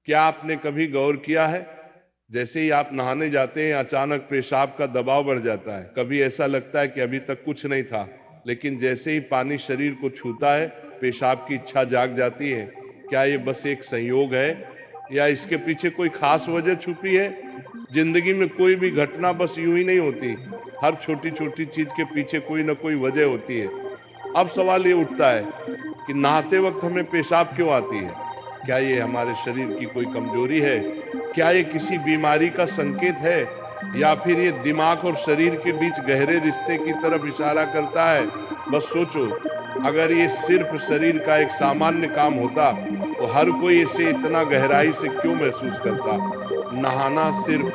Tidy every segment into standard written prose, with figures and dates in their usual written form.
क्या आपने कभी गौर किया है, जैसे ही आप नहाने जाते हैं अचानक पेशाब का दबाव बढ़ जाता है। कभी ऐसा लगता है कि अभी तक कुछ नहीं था, लेकिन जैसे ही पानी शरीर को छूता है पेशाब की इच्छा जाग जाती है। क्या ये बस एक संयोग है या इसके पीछे कोई खास वजह छुपी है? जिंदगी में कोई भी घटना बस यूं ही नहीं होती, हर छोटी छोटी चीज के पीछे कोई ना कोई वजह होती है। अब सवाल ये उठता है कि नहाते वक्त हमें पेशाब क्यों आती है? क्या ये हमारे शरीर की कोई कमजोरी है? क्या ये किसी बीमारी का संकेत है, या फिर ये दिमाग और शरीर के बीच गहरे रिश्ते की तरफ इशारा करता है? बस सोचो, अगर ये सिर्फ शरीर का एक सामान्य काम होता तो हर कोई इसे इतना गहराई से क्यों महसूस करता? नहाना सिर्फ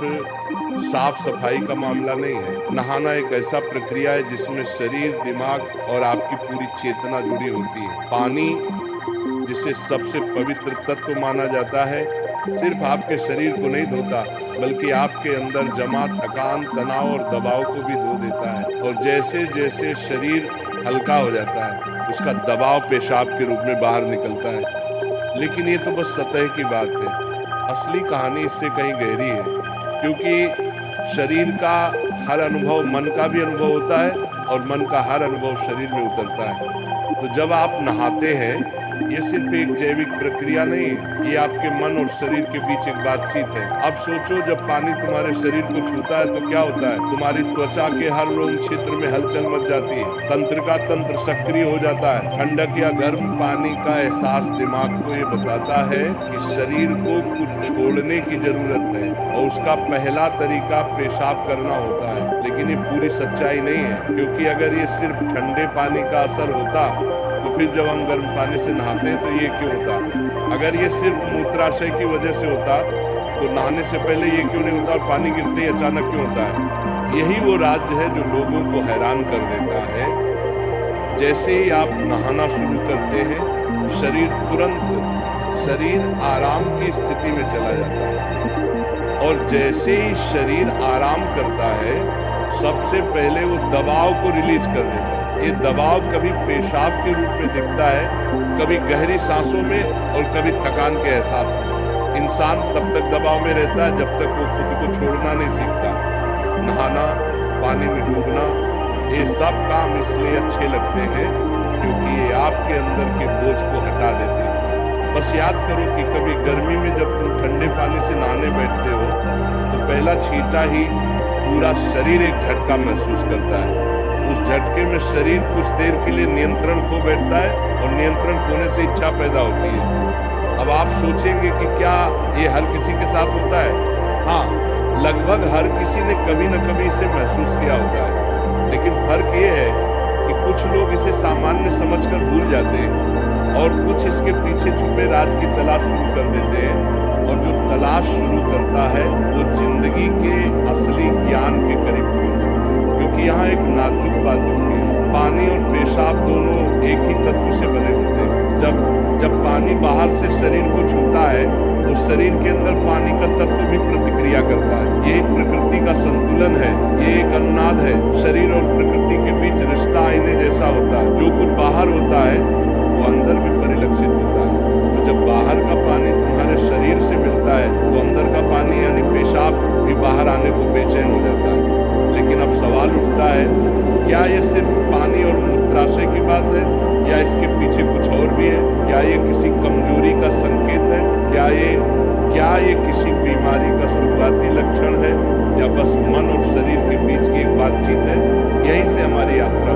साफ सफाई का मामला नहीं है। नहाना एक ऐसा प्रक्रिया है जिसमें शरीर, दिमाग और आपकी पूरी चेतना जुड़ी होती है। पानी, जिसे सबसे पवित्र तत्व माना जाता है, सिर्फ आपके शरीर को नहीं धोता, बल्कि आपके अंदर जमा थकान, तनाव और दबाव को भी धो देता है। और जैसे जैसे शरीर हल्का हो जाता है, उसका दबाव पेशाब के रूप में बाहर निकलता है। लेकिन ये तो बस सतह की बात है। असली कहानी इससे कहीं गहरी है, क्योंकि शरीर का हर अनुभव मन का भी अनुभव होता है और मन का हर अनुभव शरीर में उतरता है। तो जब आप नहाते हैं, ये सिर्फ एक जैविक प्रक्रिया नहीं है, ये आपके मन और शरीर के बीच एक बातचीत है। अब सोचो, जब पानी तुम्हारे शरीर को छूता है तो क्या होता है? तुम्हारी त्वचा के हर रोम क्षेत्र में हलचल मच जाती है, तंत्र का तंत्र सक्रिय हो जाता है। ठंडक या गर्म पानी का एहसास दिमाग को ये बताता है कि शरीर को कुछ छोड़ने की जरूरत है, और उसका पहला तरीका पेशाब करना होता है। लेकिन ये पूरी सच्चाई नहीं है, क्योंकि अगर ये सिर्फ ठंडे पानी का असर होता तो फिर जब हम गर्म पानी से नहाते हैं तो ये क्यों होता? अगर ये सिर्फ मूत्राशय की वजह से होता तो नहाने से पहले ये क्यों नहीं होता, और पानी गिरते ही अचानक क्यों होता है? यही वो राज्य है जो लोगों को हैरान कर देता है। जैसे ही आप नहाना शुरू करते हैं, शरीर आराम की स्थिति में चला जाता है, और जैसे ही शरीर आराम करता है, सबसे पहले वो दबाव को रिलीज कर देता है। ये दबाव कभी पेशाब के रूप में दिखता है, कभी गहरी सांसों में, और कभी थकान के एहसास में। इंसान तब तक दबाव में रहता है जब तक वो खुद को छोड़ना नहीं सीखता। नहाना, पानी में डूबना, ये सब काम इसलिए अच्छे लगते हैं क्योंकि ये आपके अंदर के बोझ को हटा देते हैं। बस याद करो कि कभी गर्मी में जब तुम ठंडे पानी से नहाने बैठते हो तो पहला छींटा ही पूरा शरीर एक झटका महसूस करता है। उस झटके में शरीर कुछ देर के लिए नियंत्रण खो बैठता है, और नियंत्रण खोने से इच्छा पैदा होती है। अब आप सोचेंगे कि क्या ये हर किसी के साथ होता है? हाँ, लगभग हर किसी ने कभी न कभी इसे महसूस किया होता है। लेकिन फर्क ये है कि कुछ लोग इसे सामान्य समझकर भूल जाते हैं, और कुछ इसके पीछे छुपे राज की तलाश शुरू कर देते हैं। और जो तलाश शुरू करता है वो जिंदगी के असली ज्ञान के करीब पहुंच जाता है। क्योंकि यहाँ एक नाजुक बात छुपी है। पानी और पेशाब दोनों एक ही तत्व से बने होते हैं। जब पानी बाहर से शरीर को छूता है तो शरीर के अंदर पानी का तत्व भी प्रतिक्रिया करता है। ये एक प्रकृति का संतुलन है, ये एक अनुनाद है। शरीर और प्रकृति के बीच रिश्ता आईने जैसा होता है। जो कुछ बाहर होता है वो अंदर भी परिलक्षित होता है। तो जब बाहर का पानी तुम्हारे शरीर से मिलता है तो अंदर का पानी यानी पेशाब भी बाहर आने को बेचैन हो जाता है। लेकिन अब सवाल उठता है, क्या ये सिर्फ पानी और मूत्राशय की बात है, या इसके पीछे कुछ और भी है? क्या ये किसी कमजोरी का संकेत है? क्या ये किसी बीमारी का शुरुआती लक्षण है, या बस मन और शरीर के बीच की एक बातचीत है? यहीं से हमारी यात्रा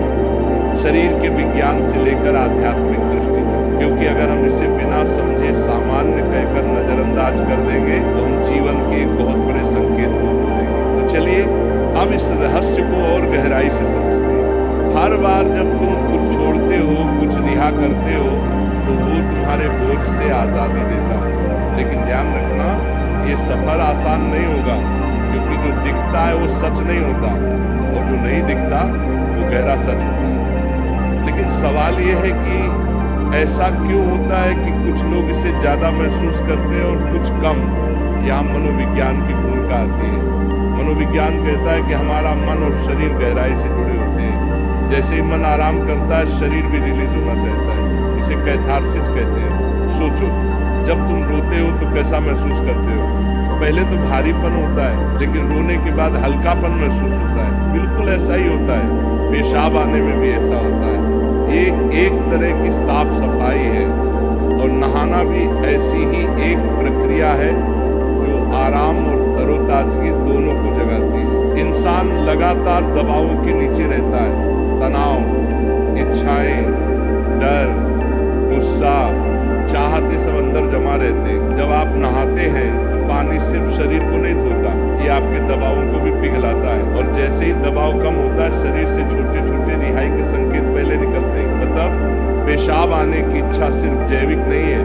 शरीर के विज्ञान से लेकर आध्यात्मिक दृष्टि तक। क्योंकि अगर हम इसे बिना समझे सामान्य कहकर नजरअंदाज कर देंगे तो हम जीवन के एक बहुत बड़े संकेत को खो देंगे। तो चलिए अब इस रहस्य को और गहराई से समझते हैं। हर बार जब तुम कुछ छोड़ते हो, कुछ रिहा करते हो, तो वो तुम्हारे बोझ से आज़ादी देता है। लेकिन ध्यान रखना, ये सफर आसान नहीं होगा, क्योंकि जो दिखता है वो सच नहीं होता, और जो नहीं दिखता वो गहरा सच होता है। लेकिन सवाल ये है कि ऐसा क्यों होता है कि कुछ लोग इसे ज्यादा महसूस करते हैं और कुछ कम? यहाँ मनोविज्ञान की भूमिका आती है। मनोविज्ञान कहता है कि हमारा मन और शरीर गहराई से जुड़े होते हैं। जैसे ही मन आराम करता है, शरीर भी रिलीज होना चाहता है। इसे कैथारसिस कहते हैं। सोचो, जब तुम रोते हो तो कैसा महसूस करते हो? पहले तो भारीपन होता है, लेकिन रोने के बाद हल्कापन महसूस होता है। बिल्कुल ऐसा ही होता है, पेशाब आने में भी ऐसा होता है। एक तरह की साफ सफाई है, और नहाना भी ऐसी ही एक प्रक्रिया है जो आराम और तरोताजगी दोनों को जगाती है। इंसान लगातार दबावों के नीचे रहता है, तनाव, इच्छाएं, डर, गुस्सा, चाहते सब अंदर जमा रहते हैं। जब आप नहाते हैं तो पानी सिर्फ शरीर को नहीं धोता, ये आपके दबावों को भी पिघलाता है। और जैसे ही दबाव कम होता है, शरीर से छोटे छोटे रिहाई के संकेत पहले निकलते हैं। मतलब पेशाब आने की इच्छा सिर्फ जैविक नहीं है,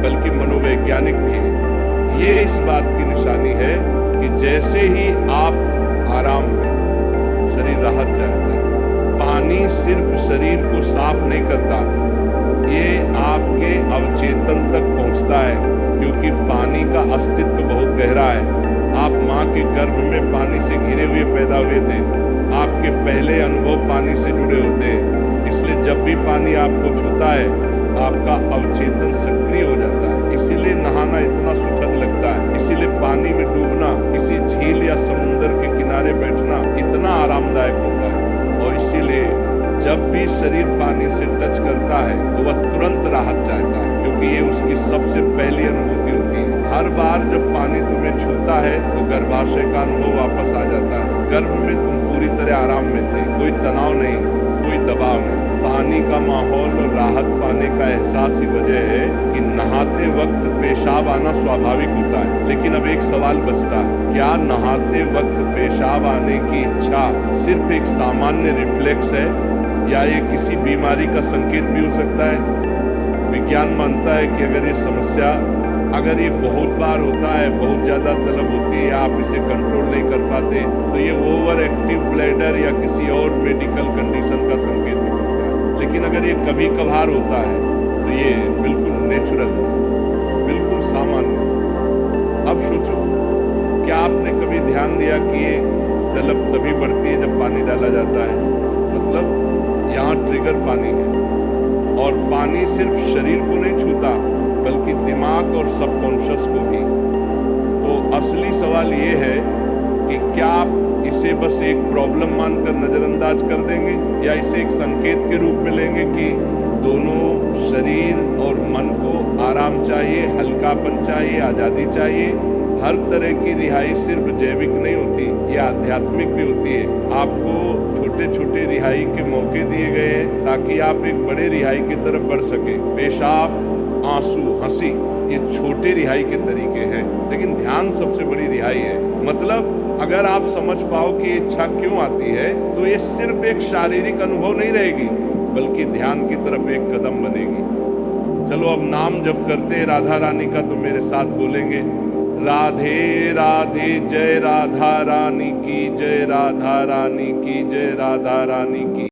बल्कि मनोवैज्ञानिक भी है। ये इस बात की निशानी है कि जैसे ही आप आराम में, शरीर राहत चाहता है। पानी सिर्फ शरीर को साफ नहीं करता, ये आपके अवचेतन तक पहुंचता है, क्योंकि पानी का अस्तित्व बहुत गहरा है। आप माँ के गर्भ में पानी से घिरे हुए पैदा हुए थे। आपके पहले अनुभव पानी से जुड़े होते हैं, इसलिए जब भी पानी आपको छूता है, आपका अवचेतन सक्रिय हो जाता है। इसीलिए नहाना इतना सुखद लगता है, इसीलिए पानी में डूबना, किसी झील या समुद्र के किनारे बैठना इतना आरामदायक होता है। और इसीलिए जब भी शरीर पानी से टच करता है तो वह तुरंत राहत चाहता है, क्योंकि ये उसकी सबसे पहली अनुभूति होती है। हर बार जब पानी तुम्हें छूता है तो गर्भाशय का अनुभव वापस आ जाता है। गर्भ में तुम पूरी तरह आराम में थे, कोई तनाव नहीं, कोई दबाव नहीं। पानी का माहौल और राहत पाने का एहसास ही वजह है कि नहाते वक्त पेशाब आना स्वाभाविक होता है। लेकिन अब एक सवाल बचता है, क्या नहाते वक्त पेशाब आने की इच्छा सिर्फ एक सामान्य रिफ्लेक्स है, या ये किसी बीमारी का संकेत भी हो सकता है? विज्ञान मानता है कि अगर ये बहुत बार होता है, बहुत ज़्यादा तलब होती है, आप इसे कंट्रोल नहीं कर पाते, तो ये ओवर एक्टिव ब्लैडर या किसी और मेडिकल कंडीशन का संकेत हो सकता है। लेकिन अगर ये कभी कभार होता है तो ये बिल्कुल नेचुरल है, बिल्कुल सामान्य। अब सोचो, क्या आपने कभी ध्यान दिया कि ये तलब तभी बढ़ती है जब पानी डाला जाता है? मतलब यहाँ ट्रिगर पानी है, और पानी सिर्फ शरीर को नहीं छूता, बल्कि दिमाग और सबकॉन्शियस को भी। तो असली सवाल ये है कि क्या आप इसे बस एक प्रॉब्लम मानकर नजरअंदाज कर देंगे, या इसे एक संकेत के रूप में लेंगे कि दोनों शरीर और मन को आराम चाहिए, हल्कापन चाहिए, आज़ादी चाहिए। हर तरह की रिहाई सिर्फ जैविक नहीं होती, यह आध्यात्मिक भी होती है। आपको छोटे छोटे रिहाई के मौके दिए गए हैं ताकि आप एक बड़े रिहाई की तरफ बढ़ सके। पेशाब, आंसू, हंसी, ये छोटे रिहाई के तरीके हैं, लेकिन ध्यान सबसे बड़ी रिहाई है। मतलब अगर आप समझ पाओ कि इच्छा क्यों आती है, तो ये सिर्फ एक शारीरिक अनुभव नहीं रहेगी, बल्कि ध्यान की तरफ एक कदम बनेगी। चलो अब नाम जप करते हैं राधा रानी का, तो मेरे साथ बोलेंगे, राधे राधे, जय राधा रानी की जय, राधा रानी की जय, राधा रानी की।